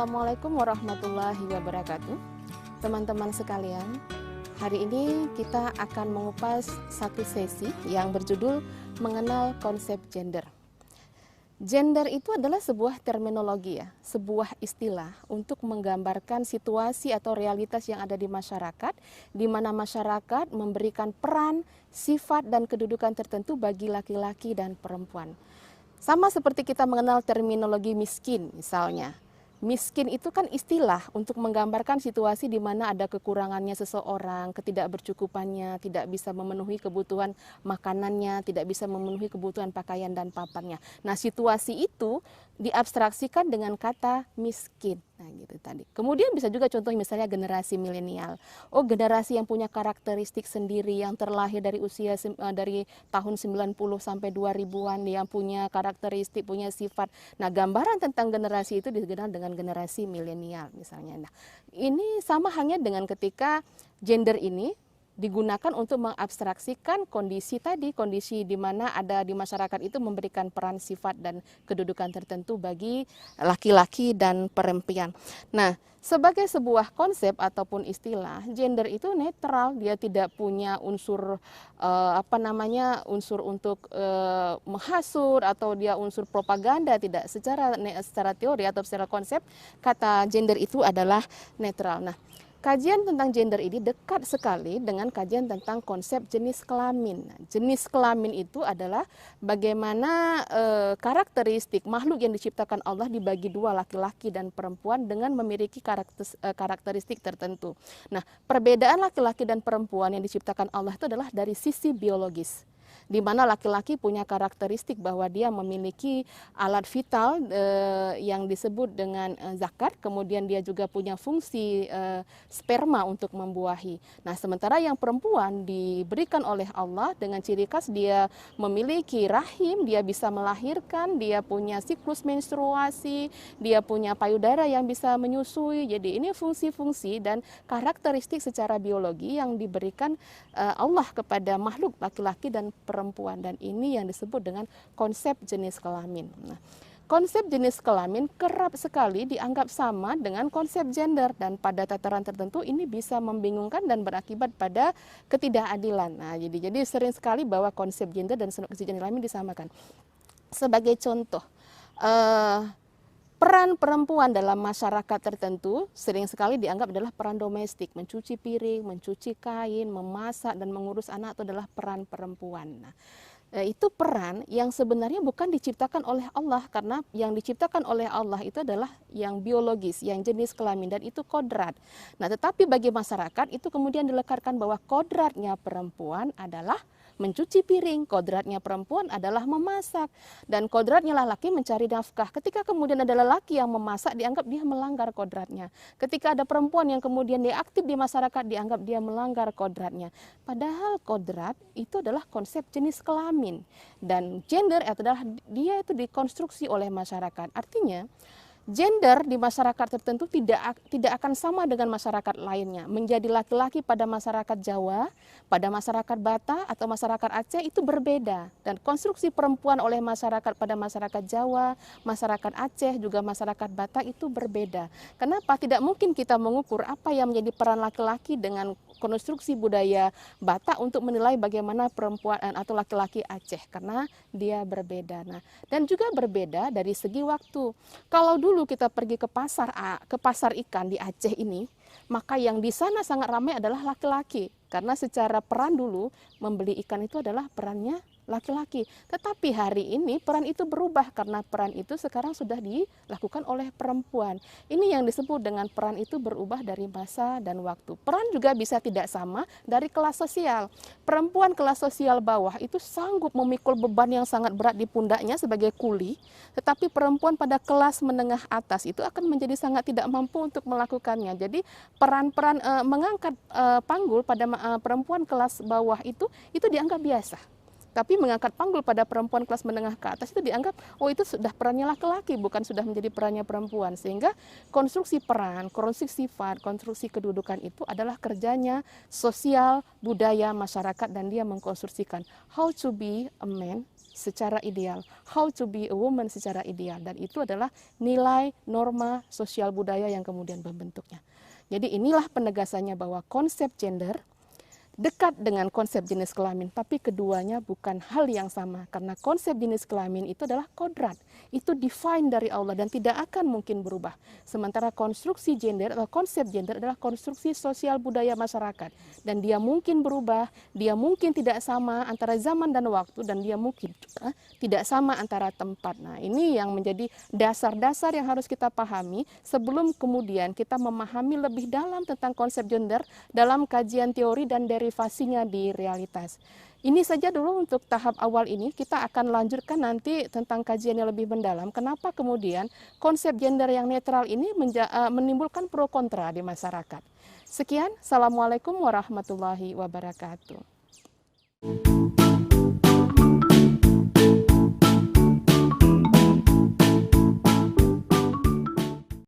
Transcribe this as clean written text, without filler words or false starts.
Assalamualaikum warahmatullahi wabarakatuh. Teman-teman sekalian, hari ini kita akan mengupas satu sesi yang berjudul mengenal konsep gender. Gender itu adalah sebuah terminologi ya, sebuah istilah untuk menggambarkan situasi atau realitas yang ada di masyarakat, di mana masyarakat memberikan peran, sifat, dan kedudukan tertentu bagi laki-laki dan perempuan. Sama seperti kita mengenal terminologi miskin misalnya. Miskin itu kan istilah untuk menggambarkan situasi di mana ada kekurangannya seseorang, ketidakbercukupannya, tidak bisa memenuhi kebutuhan makanannya, tidak bisa memenuhi kebutuhan pakaian dan papannya. Nah, situasi itu diabstraksikan dengan kata miskin. Nah, gitu tadi. Kemudian bisa juga contoh misalnya generasi milenial. Oh, generasi yang punya karakteristik sendiri, yang terlahir dari usia dari tahun 90 sampai 2000-an, yang punya karakteristik, punya sifat. Nah, gambaran tentang generasi itu dikenal dengan generasi milenial misalnya. Nah, ini sama halnya dengan ketika gender ini digunakan untuk mengabstraksikan kondisi tadi, kondisi di mana ada di masyarakat itu memberikan peran, sifat, dan kedudukan tertentu bagi laki-laki dan perempuan. Nah, sebagai sebuah konsep ataupun istilah, gender itu netral, dia tidak punya unsur unsur untuk menghasut atau dia unsur propaganda, tidak. Secara teori atau secara konsep, kata gender itu adalah netral. Nah, kajian tentang gender ini dekat sekali dengan kajian tentang konsep jenis kelamin. Jenis kelamin itu adalah bagaimana karakteristik makhluk yang diciptakan Allah dibagi dua, laki-laki dan perempuan, dengan memiliki karakteristik tertentu. Nah, perbedaan laki-laki dan perempuan yang diciptakan Allah itu adalah dari sisi biologis, di mana laki-laki punya karakteristik bahwa dia memiliki alat vital yang disebut dengan zakar, kemudian dia juga punya fungsi sperma untuk membuahi. Nah, sementara yang perempuan diberikan oleh Allah dengan ciri khas dia memiliki rahim, dia bisa melahirkan, dia punya siklus menstruasi, dia punya payudara yang bisa menyusui. Jadi ini fungsi-fungsi dan karakteristik secara biologi yang diberikan Allah kepada makhluk laki-laki dan perempuan, dan ini yang disebut dengan konsep jenis kelamin. Nah, konsep jenis kelamin kerap sekali dianggap sama dengan konsep gender, dan pada tataran tertentu ini bisa membingungkan dan berakibat pada ketidakadilan. Nah, jadi sering sekali bahwa konsep gender dan konsep jenis kelamin disamakan. Sebagai contoh, peran perempuan dalam masyarakat tertentu sering sekali dianggap adalah peran domestik, mencuci piring, mencuci kain, memasak, dan mengurus anak itu adalah peran perempuan. Nah, itu peran yang sebenarnya bukan diciptakan oleh Allah, karena yang diciptakan oleh Allah itu adalah yang biologis, yang jenis kelamin, dan itu kodrat. Nah, tetapi bagi masyarakat itu kemudian dilekatkan bahwa kodratnya perempuan adalah mencuci piring, kodratnya perempuan adalah memasak, dan kodratnya laki mencari nafkah. Ketika kemudian ada lelaki yang memasak, dianggap dia melanggar kodratnya. Ketika ada perempuan yang kemudian dia aktif di masyarakat, dianggap dia melanggar kodratnya. Padahal kodrat itu adalah konsep jenis kelamin, dan gender adalah dia itu dikonstruksi oleh masyarakat. Artinya gender di masyarakat tertentu tidak akan sama dengan masyarakat lainnya. Menjadi laki-laki pada masyarakat Jawa, pada masyarakat Batak atau masyarakat Aceh itu berbeda. Dan konstruksi perempuan oleh masyarakat pada masyarakat Jawa, masyarakat Aceh, juga masyarakat Batak itu berbeda. Kenapa? Tidak mungkin kita mengukur apa yang menjadi peran laki-laki dengan konstruksi budaya Batak untuk menilai bagaimana perempuan atau laki-laki Aceh, karena dia berbeda. Nah, dan juga berbeda dari segi waktu. Kalau dulu kita pergi ke pasar ikan di Aceh ini, maka yang di sana sangat ramai adalah laki-laki, karena secara peran dulu membeli ikan itu adalah perannya laki-laki. Tetapi hari ini peran itu berubah, karena peran itu sekarang sudah dilakukan oleh perempuan. Ini yang disebut dengan peran itu berubah dari masa dan waktu. Peran juga bisa tidak sama dari kelas sosial. Perempuan kelas sosial bawah itu sanggup memikul beban yang sangat berat di pundaknya sebagai kuli, tetapi perempuan pada kelas menengah atas itu akan menjadi sangat tidak mampu untuk melakukannya. Jadi peran-peran mengangkat panggul pada perempuan kelas bawah itu dianggap biasa. Tapi mengangkat panggul pada perempuan kelas menengah ke atas itu dianggap, oh itu sudah perannya laki-laki, bukan sudah menjadi perannya perempuan. Sehingga konstruksi peran, konstruksi sifat, konstruksi kedudukan itu adalah kerjanya sosial, budaya, masyarakat, dan dia mengkonstruksikan how to be a man, secara ideal, how to be a woman secara ideal, dan itu adalah nilai norma sosial budaya yang kemudian membentuknya. Jadi inilah penegasannya bahwa konsep gender dekat dengan konsep jenis kelamin, tapi keduanya bukan hal yang sama, karena konsep jenis kelamin itu adalah kodrat, itu define dari Allah dan tidak akan mungkin berubah. Sementara konstruksi gender atau konsep gender adalah konstruksi sosial budaya masyarakat, dan dia mungkin berubah, dia mungkin tidak sama antara zaman dan waktu, dan dia mungkin juga tidak sama antara tempat. Nah, ini yang menjadi dasar-dasar yang harus kita pahami sebelum kemudian kita memahami lebih dalam tentang konsep gender dalam kajian teori dan derivasinya di realitas. Ini saja dulu untuk tahap awal ini. Kita akan lanjutkan nanti tentang kajian yang lebih mendalam. Kenapa kemudian konsep gender yang netral ini menimbulkan pro kontra di masyarakat. Sekian, Assalamualaikum warahmatullahi wabarakatuh.